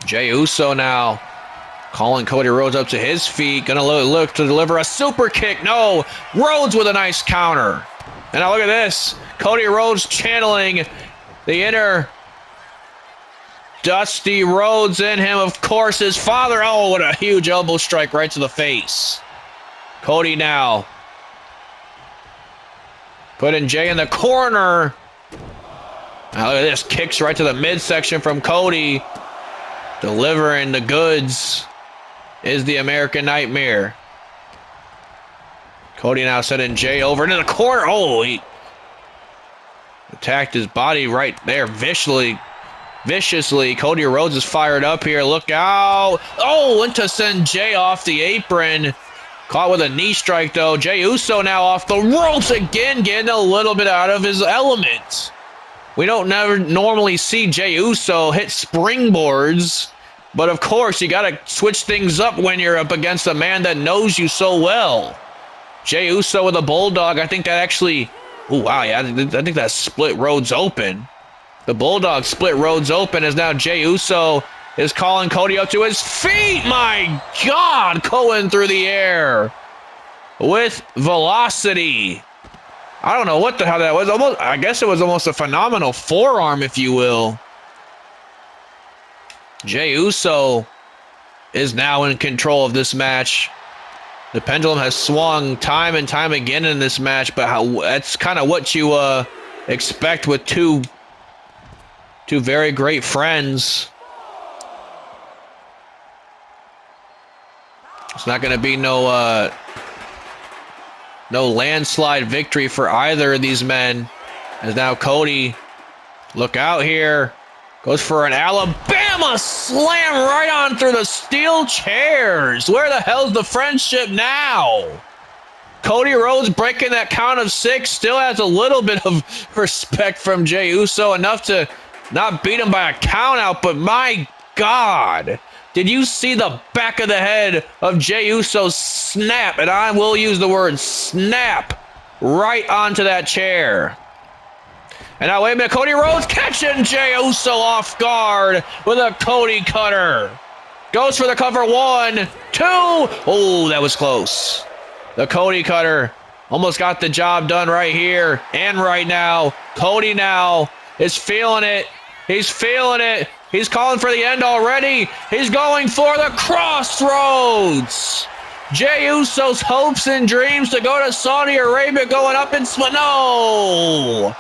Jey Uso now calling Cody Rhodes up to his feet. Gonna look to deliver a super kick. No. Rhodes with a nice counter. And now look at this. Cody Rhodes channeling the inner Dusty Rhodes in him. Of course, his father. Oh, what a huge elbow strike right to the face. Cody now putting Jey in the corner. Now look at this. Kicks right to the midsection from Cody. Delivering the goods is the American Nightmare. Cody now sending Jey over into the corner. Oh, he attacked his body right there viciously. Cody Rhodes is fired up here. Look out. Oh, went to send Jey off the apron. Caught with a knee strike, though. Jey Uso now off the ropes again, getting a little bit out of his element. We don't never normally see Jey Uso hit springboards, but of course, you got to switch things up when you're up against a man that knows you so well. Jey Uso with a bulldog. I think that actually, oh wow, yeah, I think that split Rhodes open. The Bulldog split Rhodes open as now Jey Uso is calling Cody up to his feet. My God, going through the air with velocity. I don't know what the hell that was. I guess it was almost a phenomenal forearm, if you will. Jey Uso is now in control of this match. The pendulum has swung time and time again in this match, but that's kind of what you expect with two very great friends. It's not going to be no landslide victory for either of these men. As now Cody, look out here, goes for an Alabama slam right on through the steel chairs. Where the hell's the friendship now? Cody Rhodes breaking that count of 6, still has a little bit of respect from Jey Uso, enough to not beat him by a count out, but my God, did you see the back of the head of Jey Uso snap, and I will use the word snap, right onto that chair. And now, wait a minute, Cody Rhodes catching Jey Uso off guard with a Cody cutter. Goes for the cover, 1, 2. Oh, that was close. The Cody cutter almost got the job done right here and right now. Cody now is feeling it. He's feeling it. He's calling for the end already. He's going for the crossroads. Jey Uso's hopes and dreams to go to Saudi Arabia going up in smoke. No!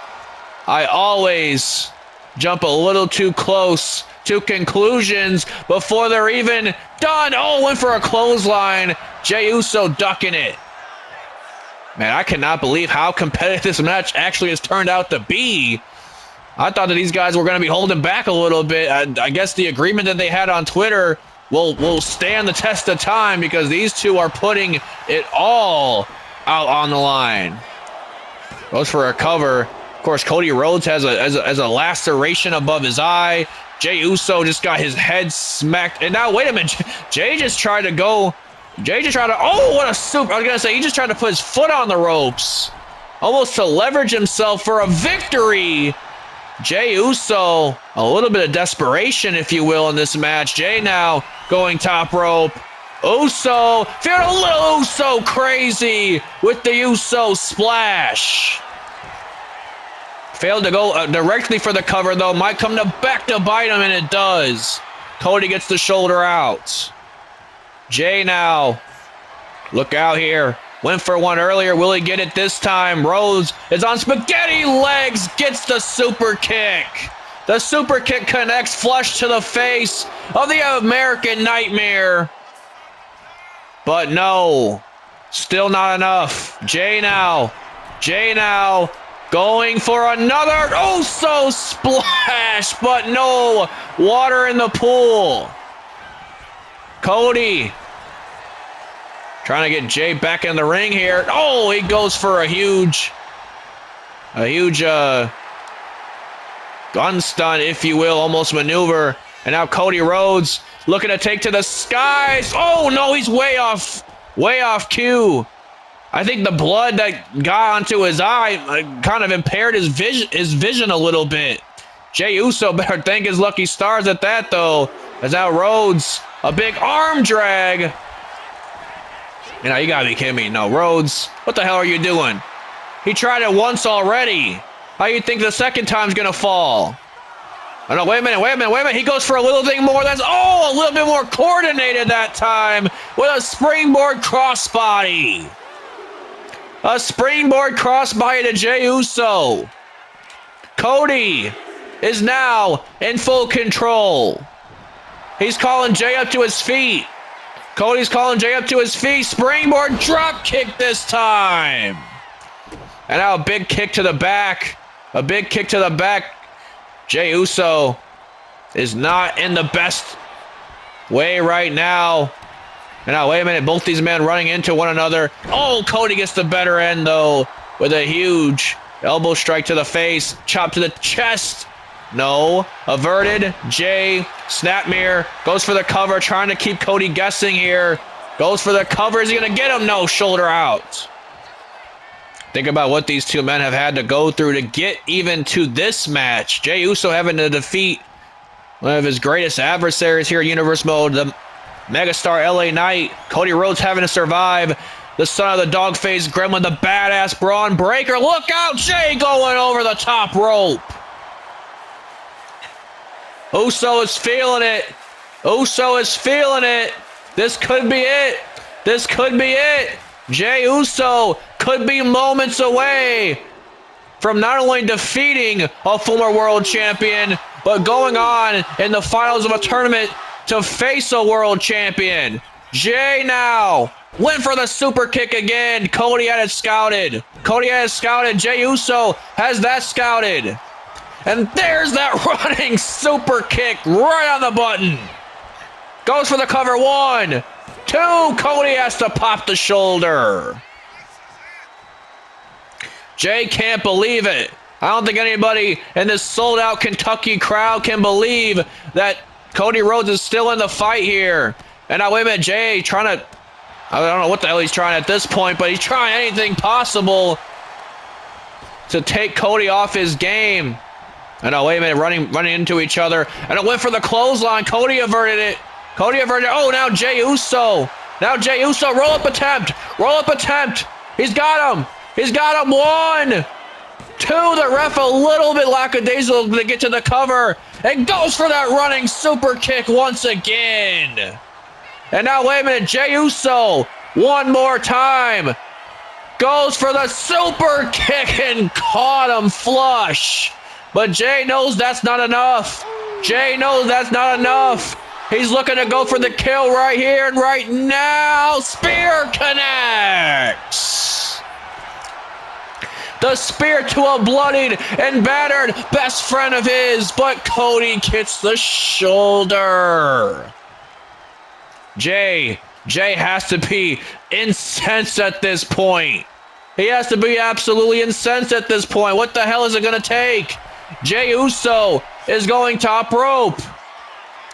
I always jump a little too close to conclusions before they're even done. Oh, went for a clothesline. Jey Uso ducking it. Man, I cannot believe how competitive this match actually has turned out to be. I thought that these guys were going to be holding back a little bit. I guess the agreement that they had on Twitter will stand the test of time, because these two are putting it all out on the line. Goes for a cover. Of course, Cody Rhodes has a laceration above his eye. Jey Uso just got his head smacked. And now, wait a minute. Jey just tried to go. Oh, what a super. I was going to say, he just tried to put his foot on the ropes, almost to leverage himself for a victory. Jey Uso, a little bit of desperation, if you will, in this match. Jey now going top rope. Uso, feeling a little Uso crazy with the Uso splash. Failed to go directly for the cover, though. Might come back to bite him, and it does. Cody gets the shoulder out. Jey now, look out here. Went for one earlier. Will he get it this time? Rhodes is on spaghetti legs. Gets the super kick. The super kick connects flush to the face of the American Nightmare. But no, still not enough. Jey now going for another Uso splash, but no water in the pool. Cody trying to get Jey back in the ring here. Oh, he goes for a huge gun stun, if you will, almost maneuver. And now Cody Rhodes looking to take to the skies. Oh no, he's way off cue. I think the blood that got onto his eye kind of impaired his vision a little bit. Jey Uso better thank his lucky stars at that, though. As now Rhodes, a big arm drag. You know, you gotta be kidding me. No, Rhodes, what the hell are you doing? He tried it once already. How you think the second time's gonna fall? Oh no, wait a minute. He goes for a little thing more. That's, a little bit more coordinated that time with a springboard crossbody. A springboard crossbody to Jey Uso. Cody is now in full control. He's calling Jey up to his feet. Cody's calling Jey up to his feet. Springboard drop kick this time. And now a big kick to the back. Jey Uso is not in the best way right now. And now, wait a minute. Both these men running into one another. Oh, Cody gets the better end, though, with a huge elbow strike to the face. Chop to the chest. No. Averted. Jey, snapmare, goes for the cover, trying to keep Cody guessing here. Goes for the cover. Is he going to get him? No. Shoulder out. Think about what these two men have had to go through to get even to this match. Jey Uso having to defeat one of his greatest adversaries here in Universe Mode, the megastar LA Knight. Cody Rhodes having to survive the son of the dog-faced gremlin, the badass Braun Breaker. Look out, Jey going over the top rope. Uso is feeling it. Uso is feeling it. This could be it. This could be it. Jey Uso could be moments away from not only defeating a former world champion, but going on in the finals of a tournament to face a world champion. Jey now went for the super kick again. Cody had it scouted. Cody had it scouted. Jey Uso has that scouted. And there's that running super kick right on the button. Goes for the cover. 1, 2. Cody has to pop the shoulder. Jey can't believe it. I don't think anybody in this sold-out Kentucky crowd can believe that Cody Rhodes is still in the fight here. And now, wait a minute, Jey trying to... I don't know what the hell he's trying at this point, but he's trying anything possible to take Cody off his game. And now, wait a minute, running into each other. And it went for the clothesline. Cody averted it. Cody averted it. Oh, now Jey Uso. Now Jey Uso, roll-up attempt. Roll-up attempt. He's got him. He's got him. 1, 2. The ref a little bit lackadaisical to get to the cover. And goes for that running super kick once again. And now, wait a minute, Jey Uso, one more time. Goes for the super kick and caught him flush. But Jey knows that's not enough. Jey knows that's not enough. He's looking to go for the kill right here and right now. Spear connects. The spear to a bloodied and battered best friend of his, but Cody gets the shoulder. Jey has to be incensed at this point. He has to be absolutely incensed at this point. What the hell is it going to take? Jey Uso is going top rope.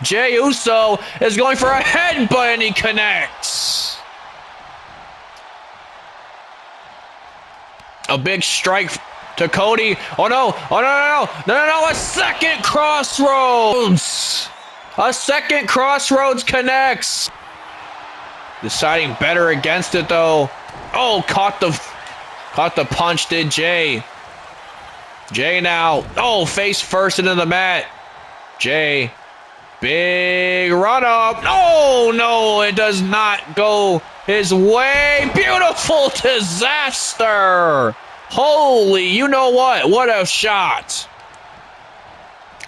Jey Uso is going for a headbutt and he connects. A big strike to Cody. Oh no, oh no, a second crossroads. A second crossroads connects. Deciding better against it though. Oh, caught the punch, did Jey. Jey now. Oh, face first into the mat. Jey. Big run up. Oh, no, it does not go his way. Beautiful disaster. Holy, you know what? What a shot.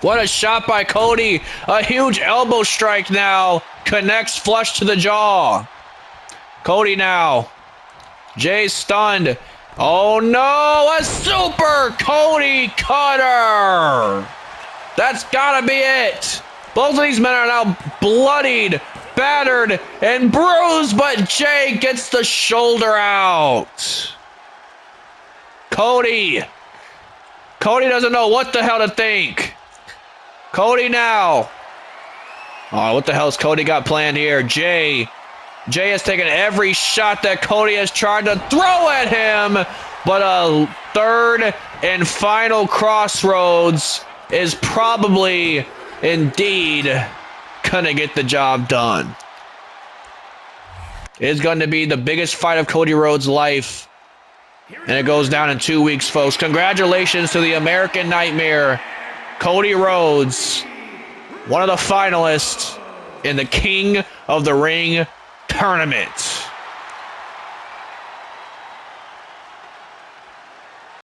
What a shot by Cody. A huge elbow strike now. Connects flush to the jaw. Cody now. Jey's stunned. Oh no, a super Cody cutter. That's gotta be it. Both of these men are now bloodied, battered, and bruised, but Jey gets the shoulder out. Cody doesn't know what the hell to think. Cody now. Oh, what the hell has Cody got planned here? Jey has taken every shot that Cody has tried to throw at him, but a third and final crossroads is probably indeed gonna get the job done. It's going to be the biggest fight of Cody Rhodes' life, and it goes down in 2 weeks, folks. Congratulations to the American Nightmare, Cody Rhodes, one of the finalists in the King of the Ring tournament.